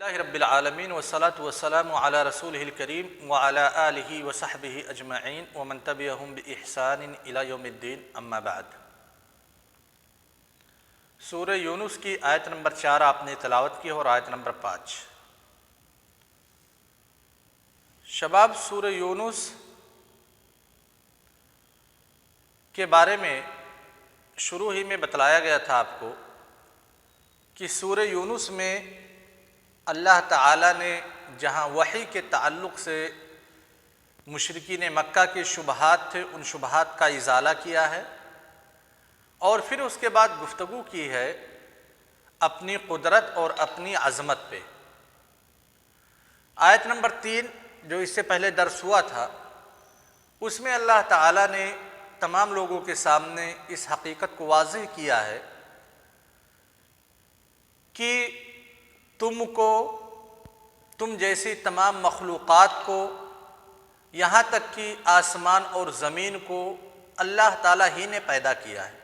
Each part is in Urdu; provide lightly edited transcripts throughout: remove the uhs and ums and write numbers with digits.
اللہ رب العالمین والصلاة والسلام علی رسولہ الکریم وعلی آلہ وصحبہ اجمعین ومن تبعہم بإحسان الی یوم الدین اما بعد۔ سورہ یونس کی آیت نمبر 4 آپ نے تلاوت کی اور آیت نمبر 5۔ شباب، سورہ یونس کے بارے میں شروع ہی میں بتلایا گیا تھا آپ کو کہ سورہ یونس میں اللہ تعالیٰ نے جہاں وحی کے تعلق سے مشرکین مکہ کے شبہات تھے ان شبہات کا ازالہ کیا ہے، اور پھر اس کے بعد گفتگو کی ہے اپنی قدرت اور اپنی عظمت پہ۔ آیت نمبر 3 جو اس سے پہلے درس ہوا تھا، اس میں اللہ تعالیٰ نے تمام لوگوں کے سامنے اس حقیقت کو واضح کیا ہے کہ تم جیسی تمام مخلوقات کو، یہاں تک کہ آسمان اور زمین کو اللہ تعالیٰ ہی نے پیدا کیا ہے،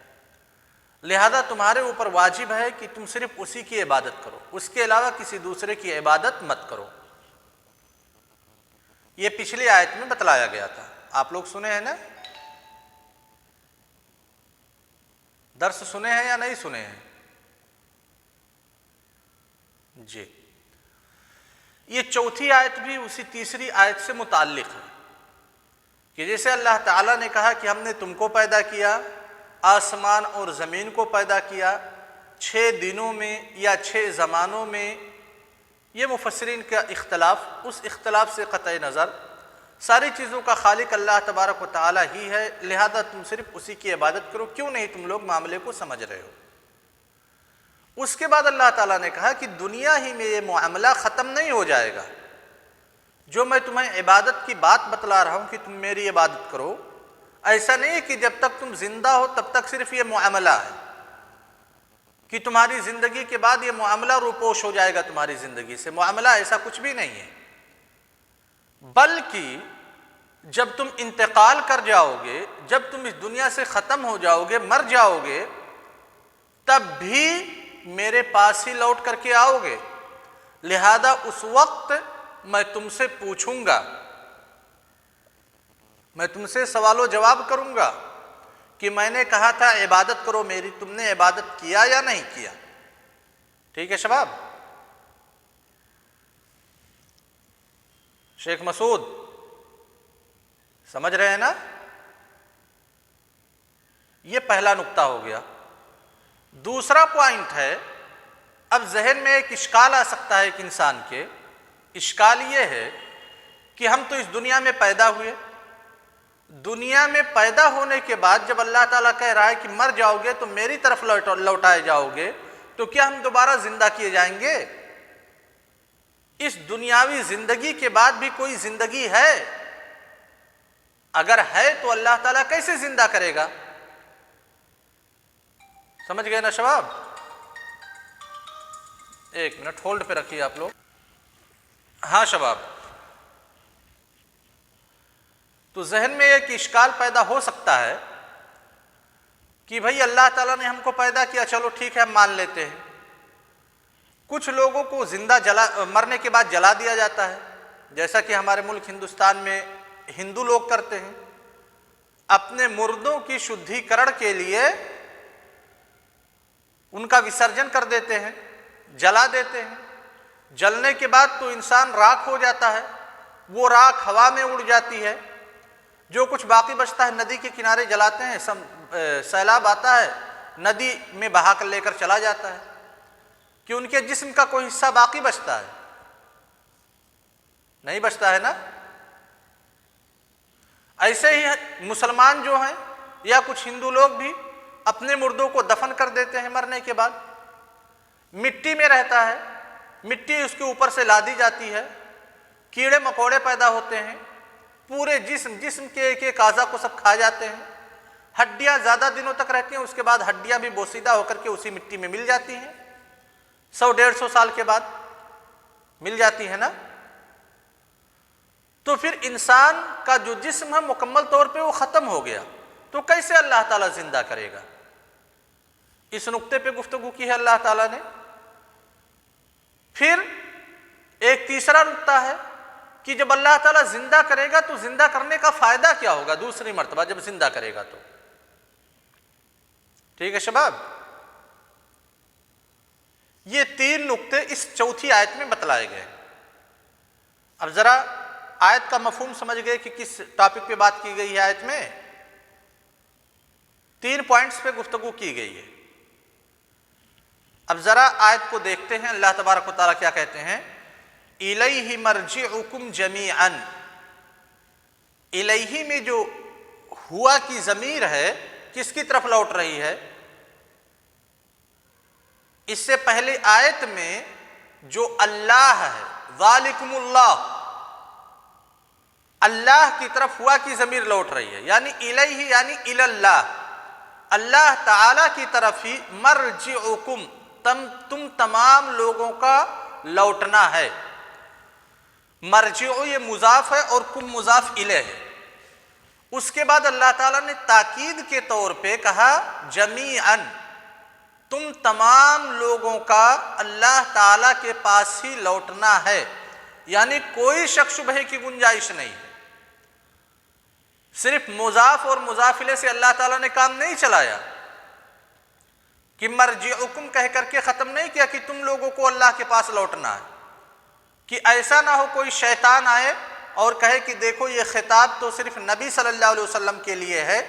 لہذا تمہارے اوپر واجب ہے کہ تم صرف اسی کی عبادت کرو، اس کے علاوہ کسی دوسرے کی عبادت مت کرو۔ یہ پچھلی آیت میں بتلایا گیا تھا، آپ لوگ سنے ہیں نا؟ درس سنے ہیں یا نہیں سنے ہیں؟ جی، یہ چوتھی آیت بھی اسی تیسری آیت سے متعلق ہے کہ جیسے اللہ تعالیٰ نے کہا کہ ہم نے تم کو پیدا کیا، آسمان اور زمین کو پیدا کیا 6 دنوں میں یا 6 زمانوں میں، یہ مفسرین کا اختلاف، اس اختلاف سے قطع نظر ساری چیزوں کا خالق اللہ تبارک و تعالیٰ ہی ہے، لہذا تم صرف اسی کی عبادت کرو۔ کیوں نہیں تم لوگ معاملے کو سمجھ رہے ہو؟ اس کے بعد اللہ تعالیٰ نے کہا کہ دنیا ہی میں یہ معاملہ ختم نہیں ہو جائے گا، جو میں تمہیں عبادت کی بات بتلا رہا ہوں کہ تم میری عبادت کرو، ایسا نہیں کہ جب تک تم زندہ ہو تب تک صرف یہ معاملہ ہے کہ تمہاری زندگی کے بعد یہ معاملہ روپوش ہو جائے گا تمہاری زندگی سے، معاملہ ایسا کچھ بھی نہیں ہے، بلکہ جب تم انتقال کر جاؤ گے، جب تم اس دنیا سے ختم ہو جاؤ گے، مر جاؤ گے، تب بھی میرے پاس ہی لوٹ کر کے آؤ گے، لہذا اس وقت میں تم سے پوچھوں گا، میں تم سے سوال و جواب کروں گا کہ میں نے کہا تھا عبادت کرو میری، تم نے عبادت کیا یا نہیں کیا؟ ٹھیک ہے شباب؟ شیخ مسعود سمجھ رہے ہیں نا؟ یہ پہلا نقطہ ہو گیا۔ دوسرا پوائنٹ ہے، اب ذہن میں ایک اشکال آ سکتا ہے ایک انسان کے، اشکال یہ ہے کہ ہم تو اس دنیا میں پیدا ہوئے، دنیا میں پیدا ہونے کے بعد جب اللہ تعالیٰ کہہ رہا ہے کہ مر جاؤ گے تو میری طرف لوٹائے جاؤ گے، تو کیا ہم دوبارہ زندہ کیے جائیں گے؟ اس دنیاوی زندگی کے بعد بھی کوئی زندگی ہے؟ اگر ہے تو اللہ تعالیٰ کیسے زندہ کرے گا؟ سمجھ گئے نا شباب؟ ایک منٹ ہولڈ پہ رکھیے آپ لوگ۔ ہاں شباب، تو ذہن میں ایک اشکال پیدا ہو سکتا ہے کہ بھائی اللہ تعالیٰ نے ہم کو پیدا کیا، چلو ٹھیک ہے ہم مان لیتے ہیں، کچھ لوگوں کو زندہ مرنے کے بعد جلا دیا جاتا ہے، جیسا کہ ہمارے ملک ہندوستان میں ہندو لوگ کرتے ہیں، اپنے مردوں کی شدھی کرن کے لیے ان کا وسرجن کر دیتے ہیں، جلا دیتے ہیں، جلنے کے بعد تو انسان راکھ ہو جاتا ہے، وہ راکھ ہوا میں اڑ جاتی ہے، جو کچھ باقی بچتا ہے ندی کے کنارے جلاتے ہیں، سیلاب آتا ہے ندی میں بہا کر لے کر چلا جاتا ہے، کہ ان کے جسم کا کوئی حصہ باقی بچتا ہے؟ نہیں بچتا ہے نا؟ ایسے ہی مسلمان جو ہیں یا کچھ ہندو لوگ بھی اپنے مردوں کو دفن کر دیتے ہیں، مرنے کے بعد مٹی میں رہتا ہے، مٹی اس کے اوپر سے لادی جاتی ہے، کیڑے مکوڑے پیدا ہوتے ہیں، پورے جسم کے ایک ایک اعضاء کو سب کھا جاتے ہیں، ہڈیاں زیادہ دنوں تک رہتی ہیں، اس کے بعد ہڈیاں بھی بوسیدہ ہو کر کے اسی مٹی میں مل جاتی ہیں، 100-150 سال کے بعد مل جاتی ہے نا؟ تو پھر انسان کا جو جسم ہے مکمل طور پہ وہ ختم ہو گیا، تو کیسے اللہ تعالیٰ زندہ کرے گا؟ اس نقطے پہ گفتگو کی ہے اللہ تعالیٰ نے۔ پھر تیسرا نقطہ ہے کہ جب اللہ تعالیٰ زندہ کرے گا تو زندہ کرنے کا فائدہ کیا ہوگا دوسری مرتبہ جب زندہ کرے گا تو. ٹھیک ہے شباب, یہ 3 نقطے اس چوتھی آیت میں بتلائے گئے. اب ذرا آیت کا مفہوم سمجھ گئے کہ کس ٹاپک پہ بات کی گئی ہے. آیت میں 3 پوائنٹس پہ گفتگو کی گئی ہے. اب ذرا آیت کو دیکھتے ہیں. اللہ تبارک و تعالیٰ کیا کہتے ہیں؟ الیہ مرجعکم جمیعا. الیہ میں جو ہوا کی ضمیر ہے کس کی طرف لوٹ رہی ہے؟ اس سے پہلے آیت میں جو اللہ ہے ذالکم اللہ, اللہ کی طرف ہوا کی ضمیر لوٹ رہی ہے, یعنی الیہ یعنی الی اللہ, اللہ تعالی کی طرف ہی مرجعکم تم تمام لوگوں کا لوٹنا ہے. مرجع یہ مضاف ہے اور کم مضاف الیہ ہے. اس کے بعد اللہ تعالیٰ نے تاکید کے طور پہ کہا جمیعاً, تم تمام لوگوں کا اللہ تعالیٰ کے پاس ہی لوٹنا ہے, یعنی کوئی شک شبہ کی گنجائش نہیں ہے. صرف مضاف اور مضاف الیہ سے اللہ تعالیٰ نے کام نہیں چلایا کہ مرجعکم کہہ کر کے ختم نہیں کیا کہ تم لوگوں کو اللہ کے پاس لوٹنا ہے, کہ ایسا نہ ہو کوئی شیطان آئے اور کہے کہ دیکھو یہ خطاب تو صرف نبی صلی اللہ علیہ وسلم کے لیے ہے,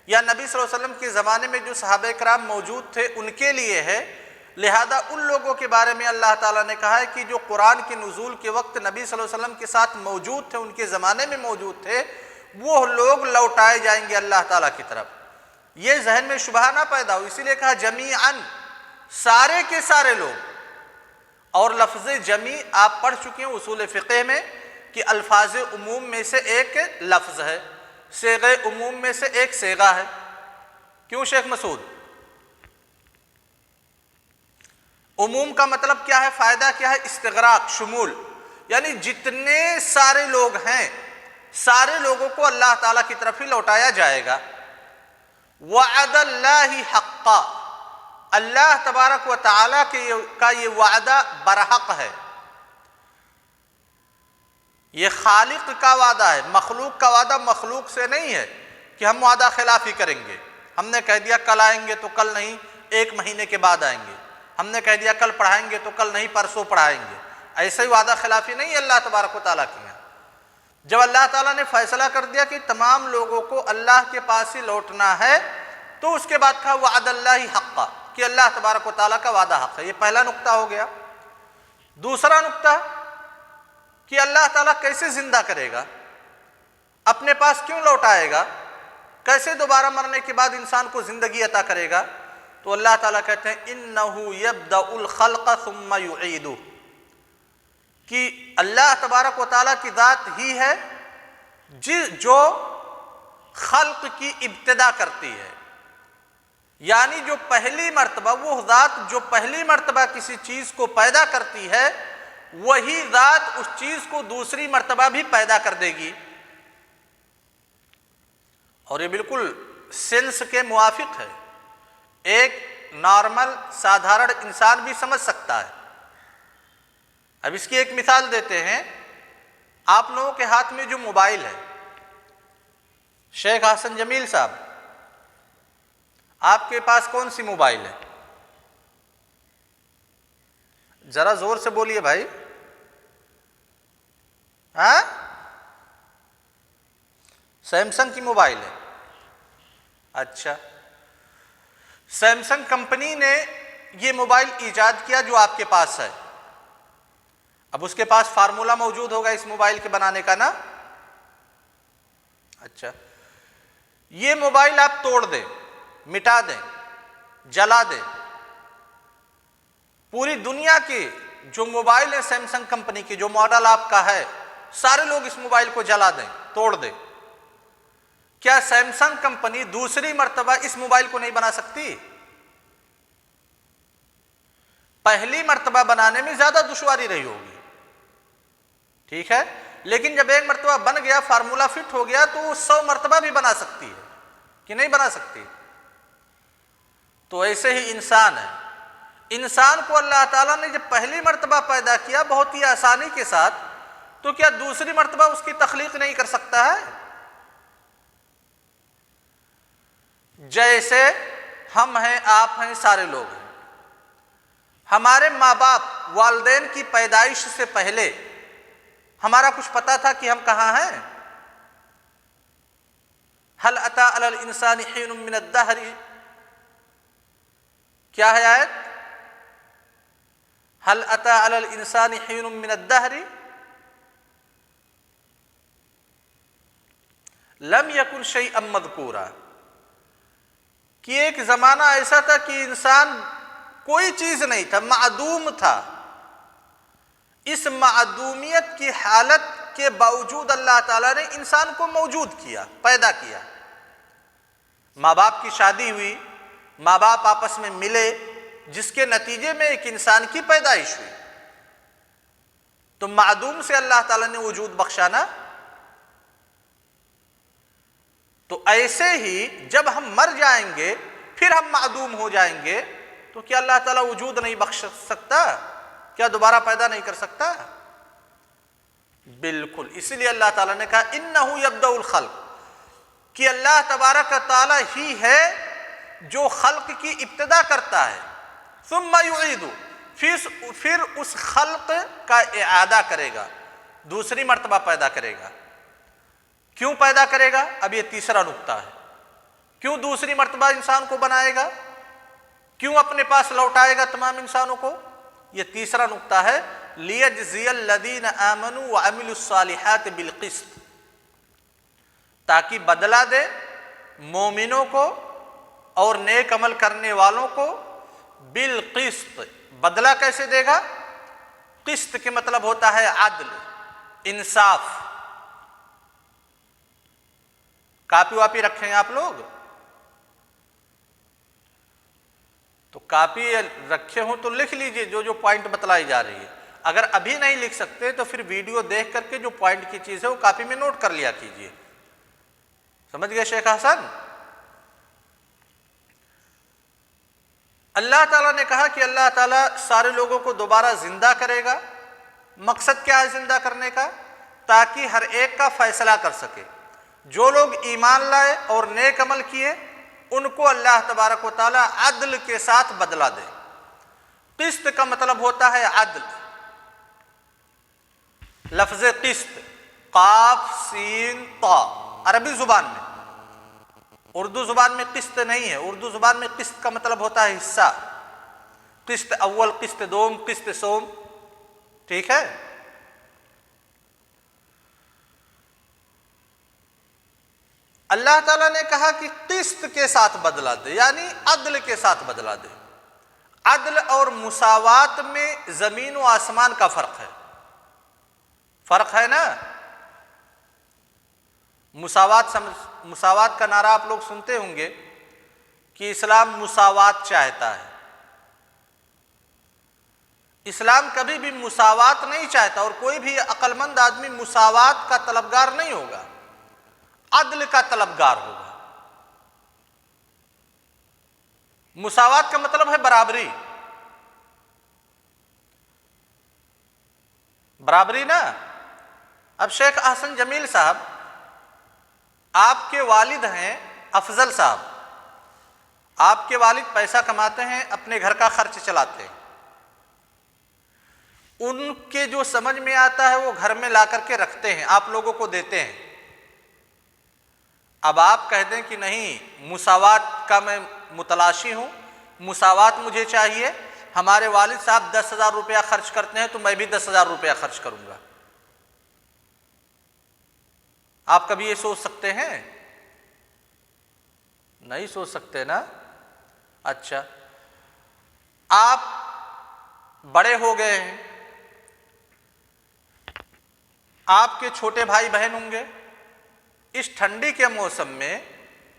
یا نبی صلی اللہ علیہ وسلم کے زمانے میں جو صحابہ کرام موجود تھے ان کے لیے ہے, لہذا ان لوگوں کے بارے میں اللہ تعالیٰ نے کہا ہے کہ جو قرآن کے نزول کے وقت نبی صلی اللہ علیہ وسلم کے ساتھ موجود تھے, ان کے زمانے میں موجود تھے, وہ لوگ لوٹائے جائیں گے اللہ تعالیٰ کی طرف. یہ ذہن میں شبہ نہ پیدا ہو, اسی لیے کہا جمیعاً, سارے کے سارے لوگ. اور لفظ جمی آپ پڑھ چکے ہیں اصول فقہ میں کہ الفاظ عموم میں سے ایک لفظ ہے, صیغہ عموم میں سے ایک صیغہ ہے. کیوں شیخ مسعود؟ عموم کا مطلب کیا ہے, فائدہ کیا ہے؟ استغراق, شمول, یعنی جتنے سارے لوگ ہیں سارے لوگوں کو اللہ تعالیٰ کی طرف ہی لوٹایا جائے گا. وعد اللہ حقا, اللہ تبارک و تعالیٰ کا یہ وعدہ برحق ہے. یہ خالق کا وعدہ ہے, مخلوق کا وعدہ مخلوق سے نہیں ہے کہ ہم وعدہ خلافی کریں گے. ہم نے کہہ دیا کل آئیں گے تو کل نہیں, 1 مہینے کے بعد آئیں گے. ہم نے کہہ دیا کل پڑھائیں گے تو کل نہیں, پرسوں پڑھائیں گے. ایسے ہی وعدہ خلافی نہیں ہے اللہ تبارک و تعالیٰ کی. جب اللہ تعالیٰ نے فیصلہ کر دیا کہ تمام لوگوں کو اللہ کے پاس ہی لوٹنا ہے, تو اس کے بعد کہا وعد اللہ حقا, کہ اللہ تبارک و تعالیٰ کا وعدہ حق ہے. یہ پہلا نقطہ ہو گیا. دوسرا نقطہ کہ اللہ تعالیٰ کیسے زندہ کرے گا, اپنے پاس کیوں لوٹائے گا, کیسے دوبارہ مرنے کے بعد انسان کو زندگی عطا کرے گا. تو اللہ تعالیٰ کہتے ہیں انہ یبدأ الخلق ثم یعیدہ, کہ اللہ تبارک و تعالیٰ کی ذات ہی ہے جو خلق کی ابتدا کرتی ہے. یعنی جو پہلی مرتبہ, وہ ذات جو پہلی مرتبہ کسی چیز کو پیدا کرتی ہے, وہی ذات اس چیز کو دوسری مرتبہ بھی پیدا کر دے گی. اور یہ بالکل سینس کے موافق ہے, ایک نارمل سادھارن انسان بھی سمجھ سکتا ہے. اب اس کی ایک مثال دیتے ہیں. آپ لوگوں کے ہاتھ میں جو موبائل ہے, شیخ حسن جمیل صاحب, آپ کے پاس کون سی موبائل ہے؟ ذرا زور سے بولیے بھائی. ہاں, سیمسنگ کی موبائل ہے. اچھا, سیمسنگ کمپنی نے یہ موبائل ایجاد کیا جو آپ کے پاس ہے. اب اس کے پاس فارمولا موجود ہوگا اس موبائل کے بنانے کا نا. اچھا, یہ موبائل آپ توڑ دیں, مٹا دیں, جلا دیں, پوری دنیا کی جو موبائل ہے سیمسنگ کمپنی کی, جو ماڈل آپ کا ہے, سارے لوگ اس موبائل کو جلا دیں, توڑ دیں, کیا سیمسنگ کمپنی دوسری مرتبہ اس موبائل کو نہیں بنا سکتی؟ پہلی مرتبہ بنانے میں زیادہ دشواری رہی ہوگی, ٹھیک ہے, لیکن جب ایک مرتبہ بن گیا, فارمولا فٹ ہو گیا, تو وہ 100 مرتبہ بھی بنا سکتی ہے کہ نہیں بنا سکتی. تو ایسے ہی انسان ہے, انسان کو اللہ تعالیٰ نے جب پہلی مرتبہ پیدا کیا بہت ہی آسانی کے ساتھ، تو کیا دوسری مرتبہ اس کی تخلیق نہیں کر سکتا ہے؟ جیسے ہم ہیں، آپ ہیں، سارے لوگ ہیں، ہمارے ماں باپ والدین کی پیدائش سے پہلے ہمارا کچھ پتا تھا کہ ہم کہاں ہیں؟ هل اتى على الانسان حين من الدهر، کیا ہے آیت؟ هل اتى على الانسان حين من الدهر لم يكن شيئا مذكورا، کہ ایک زمانہ ایسا تھا کہ انسان کوئی چیز نہیں تھا، معدوم تھا۔ اس معدومیت کی حالت کے باوجود اللہ تعالیٰ نے انسان کو موجود کیا، پیدا کیا۔ ماں باپ کی شادی ہوئی، ماں باپ آپس میں ملے، جس کے نتیجے میں ایک انسان کی پیدائش ہوئی، تو معدوم سے اللہ تعالیٰ نے وجود بخشانا۔ تو ایسے ہی جب ہم مر جائیں گے پھر ہم معدوم ہو جائیں گے، تو کیا اللہ تعالیٰ وجود نہیں بخش سکتا؟ کیا دوبارہ پیدا نہیں کر سکتا؟ بالکل، اسی لیے اللہ تعالیٰ نے کہا انہ یبدأ الخلق، کہ اللہ تبارک تعالیٰ ہی ہے جو خلق کی ابتدا کرتا ہے، ثم یعید، پھر اس خلق کا اعادہ کرے گا، دوسری مرتبہ پیدا کرے گا۔ کیوں پیدا کرے گا؟ اب یہ تیسرا نقطہ ہے، کیوں دوسری مرتبہ انسان کو بنائے گا، کیوں اپنے پاس لوٹائے گا تمام انسانوں کو؟ یہ تیسرا نقطہ ہے، لیجزی الذین آمنوا وعملوا الصالحات بالقسط، تاکہ بدلہ دے مومنوں کو اور نیک عمل کرنے والوں کو بالقسط۔ بدلہ کیسے دے گا؟ قسط کے مطلب ہوتا ہے عدل، انصاف۔ کاپی واپی رکھیں ہیں آپ لوگ؟ تو کاپی رکھے ہوں تو لکھ لیجئے جو جو پوائنٹ بتلائی جا رہی ہے۔ اگر ابھی نہیں لکھ سکتے تو پھر ویڈیو دیکھ کر کے جو پوائنٹ کی چیز ہے وہ کاپی میں نوٹ کر لیا کیجئے۔ سمجھ گئے شیخ حسن؟ اللہ تعالیٰ نے کہا کہ اللہ تعالیٰ سارے لوگوں کو دوبارہ زندہ کرے گا۔ مقصد کیا ہے زندہ کرنے کا؟ تاکہ ہر ایک کا فیصلہ کر سکے۔ جو لوگ ایمان لائے اور نیک عمل کیے ان کو اللہ تبارک و تعالیٰ عدل کے ساتھ بدلہ دے۔ قسط کا مطلب ہوتا ہے عدل۔ لفظ قسط قاف سین طا عربی زبان میں، اردو زبان میں قسط نہیں ہے۔ اردو زبان میں قسط کا مطلب ہوتا ہے حصہ، قسط اول، قسط دوم، قسط سوم، ٹھیک ہے؟ اللہ تعالیٰ نے کہا کہ قسط کے ساتھ بدلہ دے، یعنی عدل کے ساتھ بدلہ دے۔ عدل اور مساوات میں زمین و آسمان کا فرق ہے، فرق ہے نا؟ مساوات کا نعرہ آپ لوگ سنتے ہوں گے کہ اسلام مساوات چاہتا ہے۔ اسلام کبھی بھی مساوات نہیں چاہتا، اور کوئی بھی عقل مند آدمی مساوات کا طلبگار نہیں ہوگا، عدل کا طلبگار ہوگا۔ مساوات کا مطلب ہے برابری، برابری نا؟ اب شیخ احسن جمیل صاحب، آپ کے والد ہیں افضل صاحب، آپ کے والد پیسہ کماتے ہیں، اپنے گھر کا خرچ چلاتے ہیں، ان کے جو سمجھ میں آتا ہے وہ گھر میں لا کر کے رکھتے ہیں، آپ لوگوں کو دیتے ہیں۔ اب آپ کہہ دیں کہ نہیں، مساوات کا میں متلاشی ہوں، مساوات مجھے چاہیے، ہمارے والد صاحب 10,000 روپیہ خرچ کرتے ہیں تو میں بھی 10,000 روپیہ خرچ کروں گا۔ آپ کبھی یہ سوچ سکتے ہیں؟ نہیں سوچ سکتے نا؟ اچھا، آپ بڑے ہو گئے ہیں، آپ کے چھوٹے بھائی بہن ہوں گے۔ اس ٹھنڈی کے موسم میں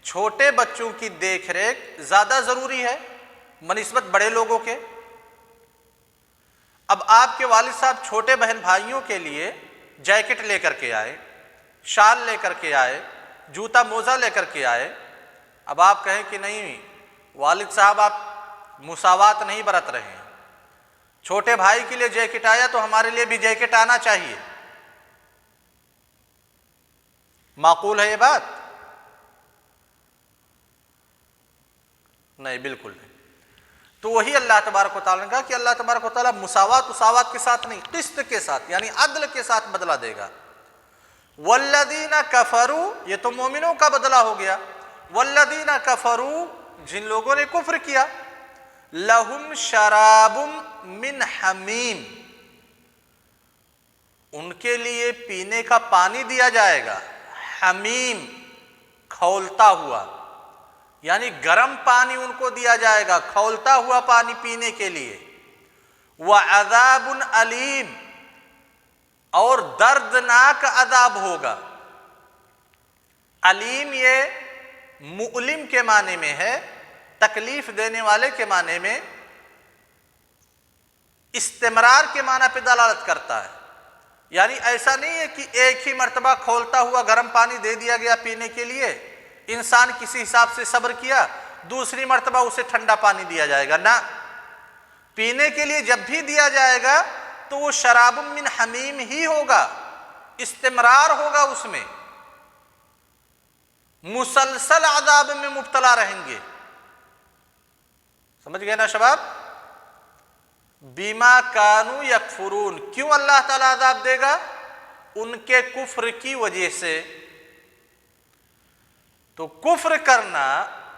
چھوٹے بچوں کی دیکھ ریکھ زیادہ ضروری ہے بنسبت بڑے لوگوں کے۔ اب آپ کے والد صاحب چھوٹے بہن بھائیوں کے لیے جیکٹ لے کر کے آئے، شال لے کر کے آئے، جوتا موزہ لے کر کے آئے۔ اب آپ کہیں کہ نہیں والد صاحب آپ مساوات نہیں برت رہے ہیں، چھوٹے بھائی کے لیے جیکٹ آیا تو ہمارے لیے بھی جیکٹ آنا چاہیے. معقول ہے یہ بات؟ نہیں، بالکل نہیں. تو وہی اللہ تبارک و تعالیٰ نے کہا کہ اللہ تبارک و تعالیٰ مساوات کے ساتھ نہیں، قسط کے ساتھ یعنی عدل کے ساتھ بدلہ دے گا. والذین کفروا، یہ تو مومنوں کا بدلہ ہو گیا. والذین کفروا، جن لوگوں نے کفر کیا، لہم شراب من حمیم، ان کے لیے پینے کا پانی دیا جائے گا. حمیم، کھولتا ہوا، یعنی گرم پانی ان کو دیا جائے گا، کھولتا ہوا پانی پینے کے لیے. وعذاب علیم، اور دردناک عذاب ہوگا. علیم یہ مؤلم کے معنی میں ہے، تکلیف دینے والے کے معنی میں، استمرار کے معنی پہ دلالت کرتا ہے. یعنی ایسا نہیں ہے کہ ایک ہی مرتبہ کھولتا ہوا گرم پانی دے دیا گیا پینے کے لیے، انسان کسی حساب سے صبر کیا، دوسری مرتبہ اسے ٹھنڈا پانی دیا جائے گا. نہ، پینے کے لیے جب بھی دیا جائے گا تو وہ شراب من حمیم ہی ہوگا، استمرار ہوگا، اس میں مسلسل عذاب میں مبتلا رہیں گے. سمجھ گئے نا شباب؟ بیما کانوا یکفرون، کیوں اللہ تعالیٰ عذاب دے گا؟ ان کے کفر کی وجہ سے. تو کفر کرنا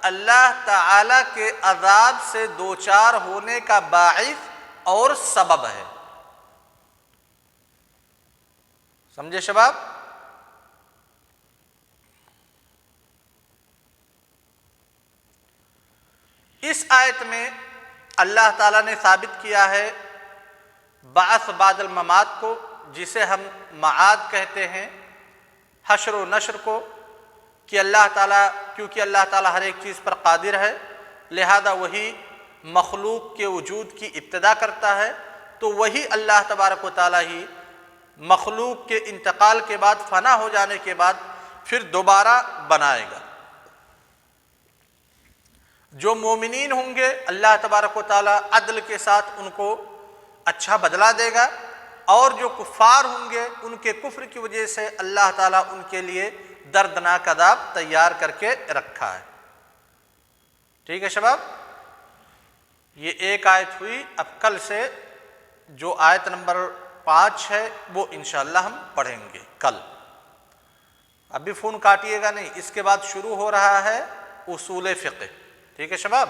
اللہ تعالیٰ کے عذاب سے دوچار ہونے کا باعث اور سبب ہے. سمجھے شباب؟ اس آیت میں اللہ تعالیٰ نے ثابت کیا ہے بعث بعد الممات کو، جسے ہم معاد کہتے ہیں، حشر و نشر کو، کہ اللہ تعالیٰ، کیونکہ اللہ تعالیٰ ہر ایک چیز پر قادر ہے، لہذا وہی مخلوق کے وجود کی ابتدا کرتا ہے، تو وہی اللہ تبارک و تعالیٰ ہی مخلوق کے انتقال کے بعد، فنا ہو جانے کے بعد پھر دوبارہ بنائے گا. جو مومنین ہوں گے اللہ تبارک و تعالیٰ عدل کے ساتھ ان کو اچھا بدلہ دے گا، اور جو کفار ہوں گے ان کے کفر کی وجہ سے اللہ تعالیٰ ان کے لیے دردناک عذاب تیار کر کے رکھا ہے. ٹھیک ہے شباب؟ یہ ایک آیت ہوئی. اب کل سے جو آیت نمبر 5 ہے وہ انشاءاللہ ہم پڑھیں گے کل. ابھی فون کاٹیے گا نہیں، اس کے بعد شروع ہو رہا ہے اصول فقہ. ٹھیک ہے شباب؟